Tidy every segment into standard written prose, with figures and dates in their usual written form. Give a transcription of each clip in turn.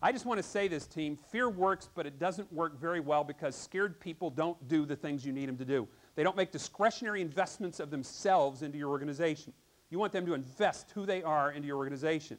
I just want to say this, team, fear works, but it doesn't work very well because scared people don't do the things you need them to do. They don't make discretionary investments of themselves into your organization. You want them to invest who they are into your organization.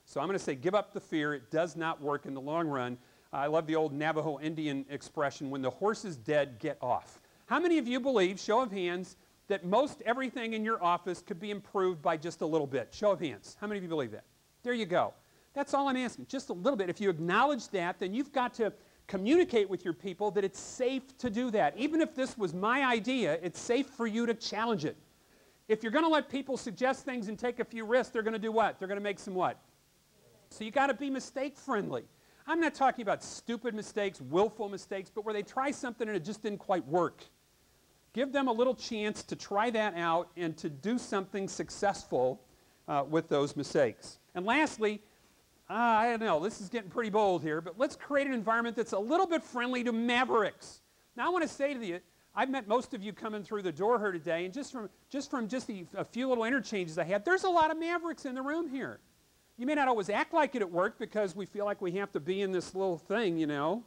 So I'm going to say give up the fear. It does not work in the long run. I love the old Navajo Indian expression, when the horse is dead, get off. How many of you believe, show of hands, that most everything in your office could be improved by just a little bit? Show of hands. How many of you believe that? There you go. That's all I'm asking, just a little bit. If you acknowledge that, then you've got to communicate with your people that it's safe to do that. Even if this was my idea, it's safe for you to challenge it. If you're going to let people suggest things and take a few risks, they're going to do what? They're going to make some what? So you got to be mistake-friendly. I'm not talking about stupid mistakes, willful mistakes, but where they try something and it just didn't quite work. Give them a little chance to try that out and to do something successful with those mistakes. And lastly, I don't know, this is getting pretty bold here, but let's create an environment that's a little bit friendly to mavericks. Now I want to say to you, I've met most of you coming through the door here today, and just from a few little interchanges I had, there's a lot of mavericks in the room here. You may not always act like it at work because we feel like we have to be in this little thing, you know,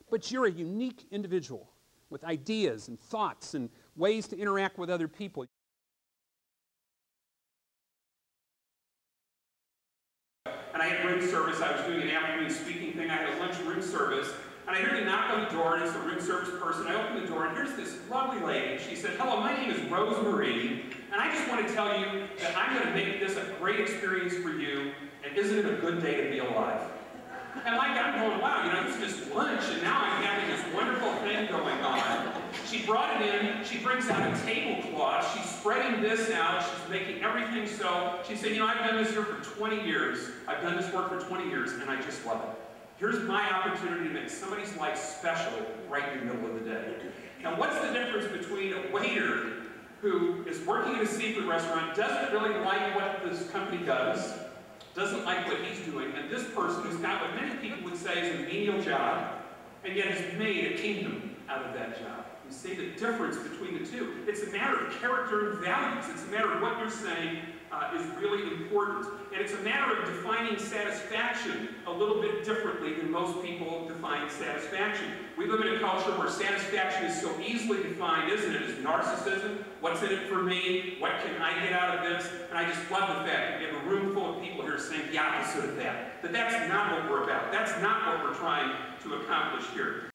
but you're a unique individual with ideas and thoughts and ways to interact with other people. And I had room service. I was doing an afternoon speaking thing. I had a lunch room service. And I heard a knock on the door, and it's the room service person. I opened the door, and here's this lovely lady. She said, "Hello, my name is Rosemary, and I just want to tell you that I'm going to make this a great experience for you, and isn't it a good day to be alive?" And like I'm going, wow, you know, it's just lunch, and now I'm having this wonderful thing going on. She brought it in. She brings out a tablecloth. She's spreading this out. She's making everything so. She said, "You know, I've done this here for 20 years. I've done this work for 20 years, and I just love it. Here's my opportunity to make somebody's life special right in the middle of the day." Now, what's the difference between a waiter who is working in a seafood restaurant, doesn't really like what this company does, doesn't like what he's doing, and this person who's got what many people would say is a menial job, and yet has made a kingdom out of that job? You see the difference between the two. It's a matter of character and values. It's a matter of what you're saying is really important. And it's a matter of defining satisfaction a little bit differently than most people define satisfaction. We live in a culture where satisfaction is so easily defined, isn't it? As narcissism. What's in it for me? What can I get out of this? And I just love the fact that we have a room full of people here saying the opposite of that. That that's not what we're about. That's not what we're trying to accomplish here.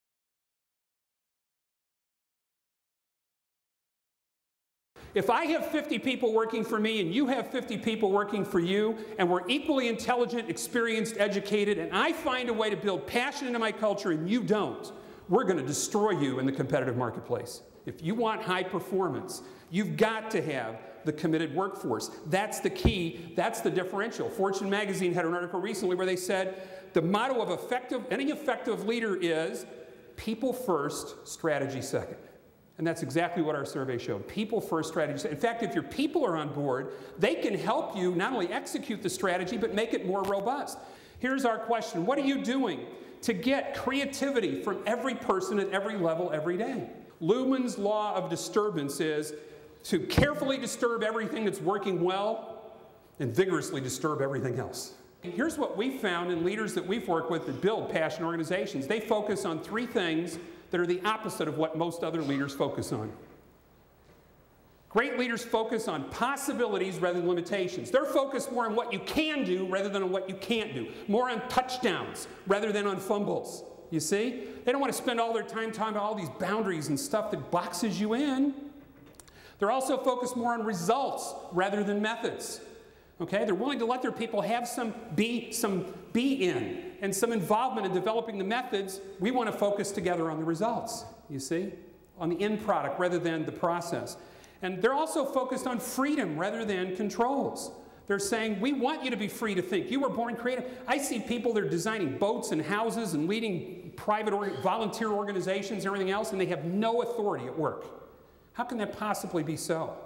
If I have 50 people working for me and you have 50 people working for you, and we're equally intelligent, experienced, educated, and I find a way to build passion into my culture and you don't, we're going to destroy you in the competitive marketplace. If you want high performance, you've got to have the committed workforce. That's the key. That's the differential. Fortune magazine had an article recently where they said the motto of any effective leader is people first, strategy second. And that's exactly what our survey showed. People first, strategy. In fact, if your people are on board, they can help you not only execute the strategy, but make it more robust. Here's our question. What are you doing to get creativity from every person at every level every day? Luhmann's law of disturbance is to carefully disturb everything that's working well and vigorously disturb everything else. Here's what we found in leaders that we've worked with that build passion organizations. They focus on three things that are the opposite of what most other leaders focus on. Great leaders focus on possibilities rather than limitations. They're focused more on what you can do rather than on what you can't do. More on touchdowns rather than on fumbles. You see? They don't want to spend all their time talking about all these boundaries and stuff that boxes you in. They're also focused more on results rather than methods. Okay? They're willing to let their people have some be in and some involvement in developing the methods. We want to focus together on the results, you see, on the end product rather than the process. And they're also focused on freedom rather than controls. They're saying, we want you to be free to think. You were born creative. I see people that are designing boats and houses and leading private volunteer organizations and everything else, and they have no authority at work. How can that possibly be so?